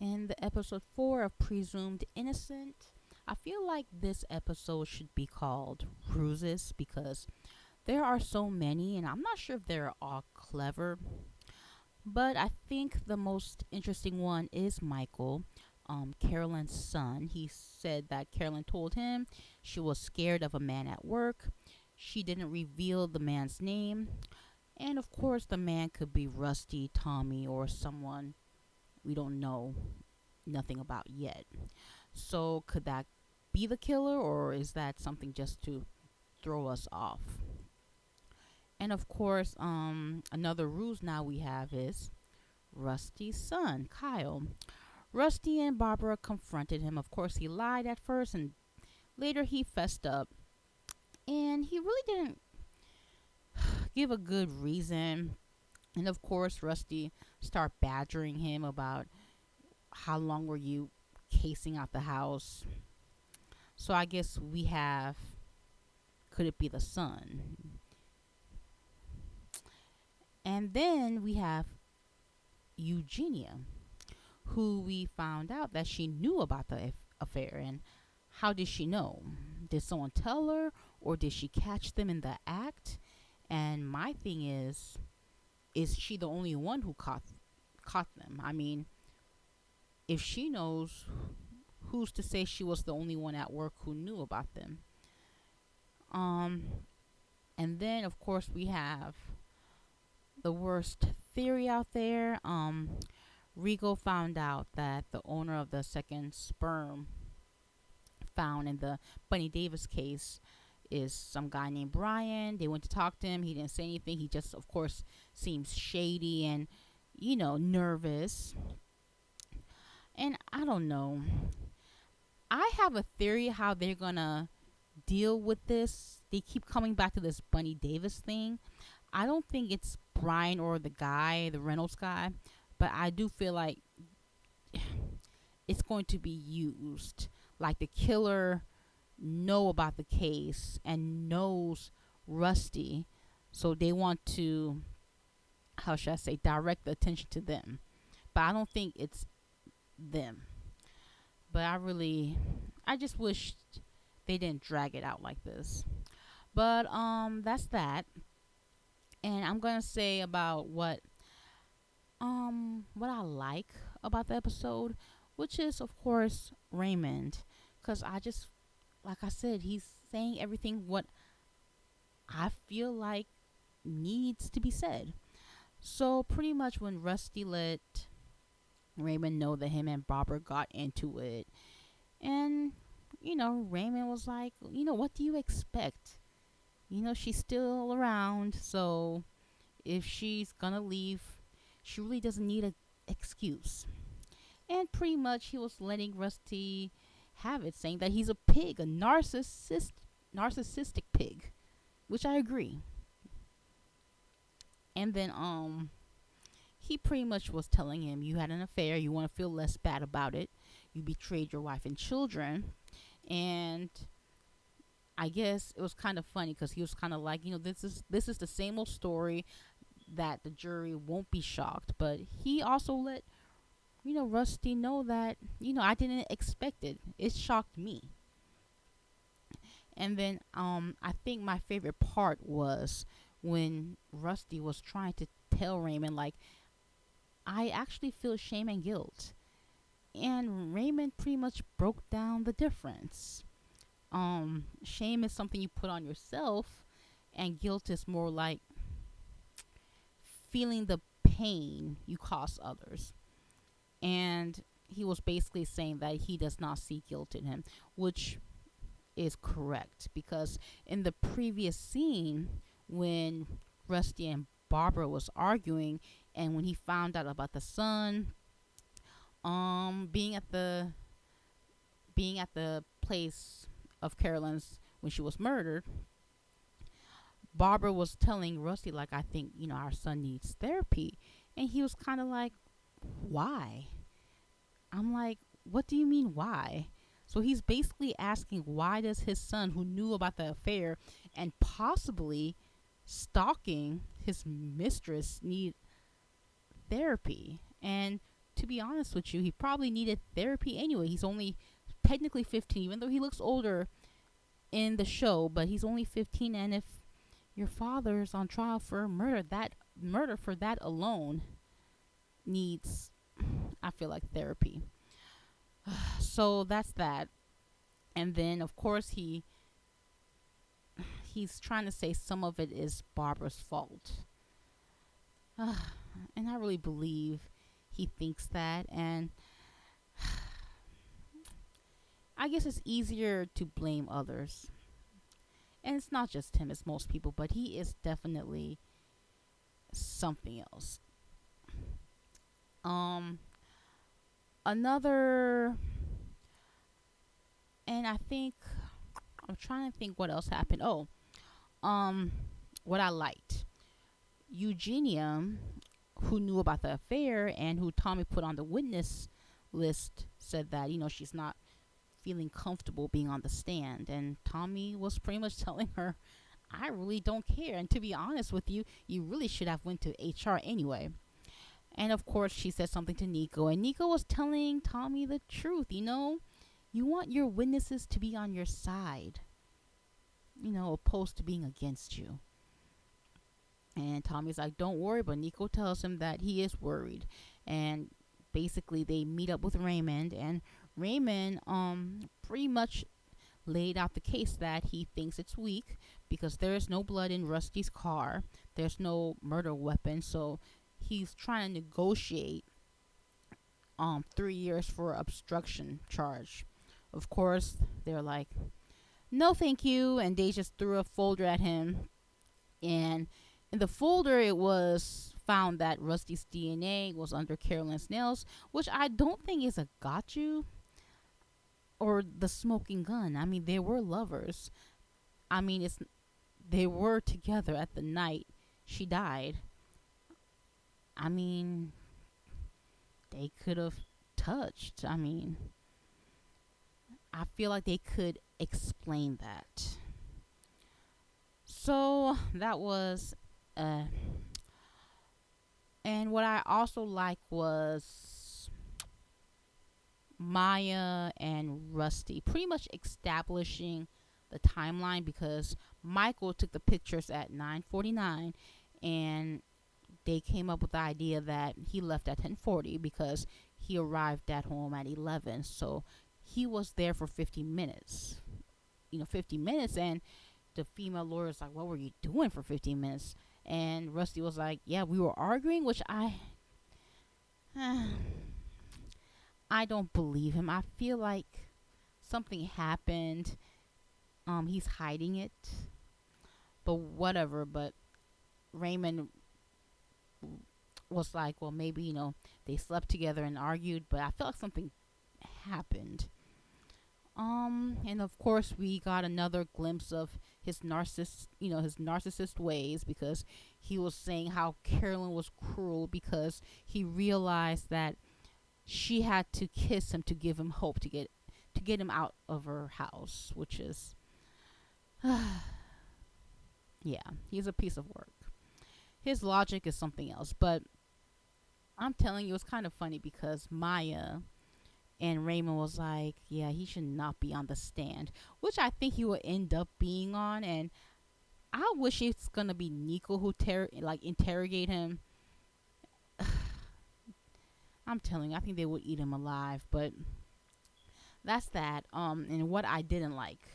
In the episode 4 of Presumed Innocent. I feel like this episode should be called Ruses because there are so many, and I'm not sure if they're all clever, but I think the most interesting one is Michael, Carolyn's son. He said that Carolyn told him she was scared of a man at work. She didn't reveal the man's name. And of course, the man could be Rusty, Tommy, or someone we don't know nothing about yet. So, could that be the killer, or is that something just to throw us off? And of course, another ruse now we have is Rusty's son, Kyle. Rusty and Barbara confronted him. Of course, he lied at first, and later he fessed up. And he really didn't give a good reason. And of course, Rusty started badgering him about how long were you casing out the house. So I guess we have, could it be the son? And then we have Eugenia, who we found out that she knew about the affair. And how did she know? Did someone tell her, or did she catch them in the act? And my thing is she the only one who caught them? I mean, if she knows, who's to say she was the only one at work who knew about them? Um, and then of course we have the worst theory out there. Rigo found out that the owner of the second sperm found in the Bunny Davis case is some guy named Brian. They went to talk to him. He didn't say anything. He just, of course, seems shady and, nervous. And I don't know. I have a theory how they're going to deal with this. They keep coming back to this Bunny Davis thing. I don't think it's Brian or the guy, the Reynolds guy, but I do feel like it's going to be used. Like the killer know about the case and knows Rusty, so they want to, how should I say, direct the attention to them. But I don't think it's them. But I just wish they didn't drag it out like this. But that's that. And I'm gonna say about what I like about the episode, which is of course Raymond, because I just, like I said, he's saying everything what I feel like needs to be said. So pretty much when Rusty let Raymond know that him and Barbara got into it, and Raymond was like, what do you expect? She's still around, so if she's gonna leave, she really doesn't need an excuse. And pretty much he was letting Rusty have it, saying that he's a pig, a narcissistic pig, which I agree. And then he pretty much was telling him, you had an affair, you want to feel less bad about it, you betrayed your wife and children. And I guess it was kind of funny because he was kind of like, this is the same old story that the jury won't be shocked. But he also let Rusty know that I didn't expect it. It shocked me. And then I think my favorite part was when Rusty was trying to tell Raymond, like, I actually feel shame and guilt. And Raymond pretty much broke down the difference. Shame is something you put on yourself, and guilt is more like feeling the pain you cause others. And he was basically saying that he does not see guilt in him, which is correct, because in the previous scene when Rusty and Barbara was arguing, and when he found out about the son being at the place of Carolyn's when she was murdered, Barbara was telling Rusty, like, I think our son needs therapy. And he was kind of like, why? I'm like, what do you mean why? So he's basically asking, why does his son, who knew about the affair and possibly stalking his mistress, need therapy? And to be honest with you, he probably needed therapy anyway. He's only technically 15, even though he looks older in the show, but he's only 15. And if your father's on trial for murder, that murder for that alone needs, I feel like, therapy. So that's that. And then of course he's trying to say some of it is Barbara's fault. And I really believe he thinks that. And I guess it's easier to blame others. And it's not just him, it's most people, but he is definitely something else. Um Another, and I think I'm trying to think what else happened. Oh, um what I liked. Eugenia, who knew about the affair and who Tommy put on the witness list, said that, she's not feeling comfortable being on the stand. And Tommy was pretty much telling her, I really don't care. And to be honest with you, you really should have went to HR anyway. And of course, she said something to Nico, and Nico was telling Tommy the truth. You want your witnesses to be on your side, opposed to being against you. And Tommy's like, don't worry, but Nico tells him that he is worried. And basically, they meet up with Raymond, and Raymond pretty much laid out the case that he thinks it's weak because there is no blood in Rusty's car. There's no murder weapon, so he's trying to negotiate 3 years for obstruction charge. Of course, they're like, no thank you, and they just threw a folder at him. And in the folder, it was found that Rusty's DNA was under Carolyn's nails, which I don't think is a got you or the smoking gun. I mean, they were lovers. I mean, they were together at the night she died. I mean, they could have touched. I mean, I feel like they could explain that. So that was, and what I also like was Maya and Rusty pretty much establishing the timeline, because Michael took the pictures at 9:49, and they came up with the idea that he left at 10:40 because he arrived at home at 11. So he was there for 50 minutes. 50 minutes. And the female lawyer's like, what were you doing for 15 minutes? And Rusty was like, yeah, we were arguing, which I don't believe him. I feel like something happened. He's hiding it. But whatever. But Raymond was like, well, maybe, they slept together and argued, but I felt like something happened. And of course we got another glimpse of his narcissist ways, because he was saying how Carolyn was cruel because he realized that she had to kiss him to give him hope to get him out of her house, which is yeah, he's a piece of work. His logic is something else, but I'm telling you, it's kind of funny because Maya and Raymond was like, yeah, he should not be on the stand, which I think he will end up being on. And I wish it's gonna be Nico who interrogate him. I'm telling you, I think they would eat him alive. But that's that. And what I didn't like.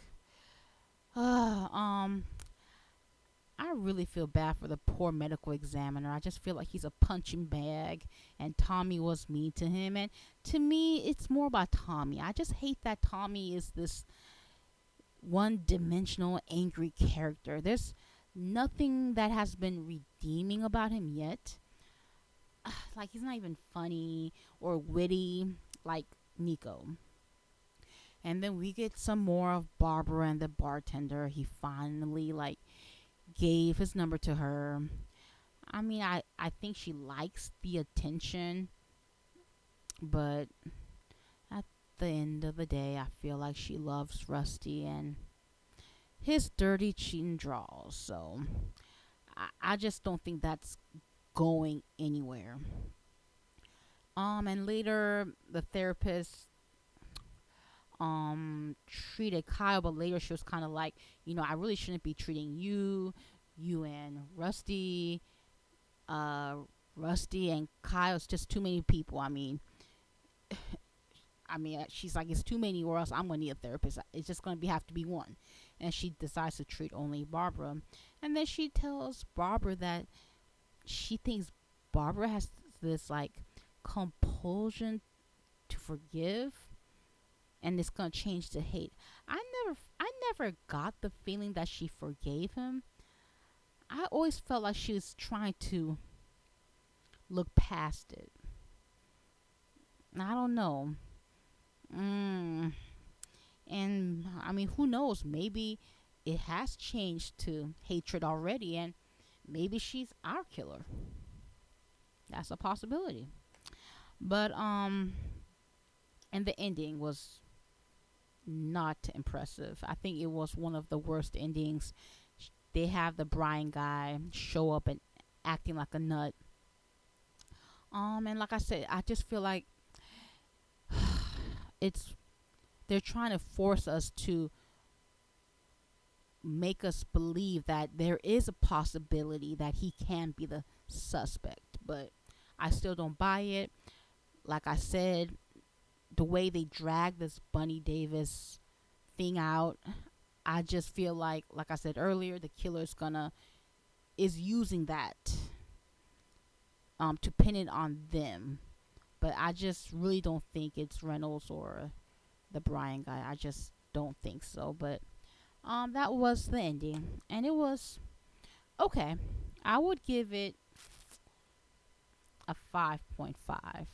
I really feel bad for the poor medical examiner. I just feel like he's a punching bag, and Tommy was mean to him. And to me, it's more about Tommy. I just hate that Tommy is this one-dimensional, angry character. There's nothing that has been redeeming about him yet. Like, he's not even funny or witty like Nico. And then we get some more of Barbara and the bartender. He finally, gave his number to her. I mean, I think she likes the attention, but at the end of the day, I feel like she loves Rusty and his dirty cheating draws. So I just don't think that's going anywhere. And later the therapist treated Kyle, but later she was kind of like, I really shouldn't be treating you and uh Rusty and Kyle. It's just too many people. She's like, it's too many, or else I'm gonna need a therapist. It's just gonna have to be one. And she decides to treat only Barbara. And then she tells Barbara that she thinks Barbara has this like compulsion to forgive, and it's gonna change to hate. I never got the feeling that she forgave him. I always felt like she was trying to look past it. I don't know. Mm. And who knows? Maybe it has changed to hatred already, and maybe she's our killer. That's a possibility. But and the ending was not impressive. I think it was one of the worst endings. They have the Brian guy show up and acting like a nut. And like I said, I just feel like it's they're trying to force us to make us believe that there is a possibility that he can be the suspect, but I still don't buy it. Like I said, the way they drag this Bunny Davis thing out, I just feel like I said earlier, the killer's gonna is using that to pin it on them. But I just really don't think it's Reynolds or the Brian guy. I just don't think so. But that was the ending, and it was okay. I would give it a 5.5.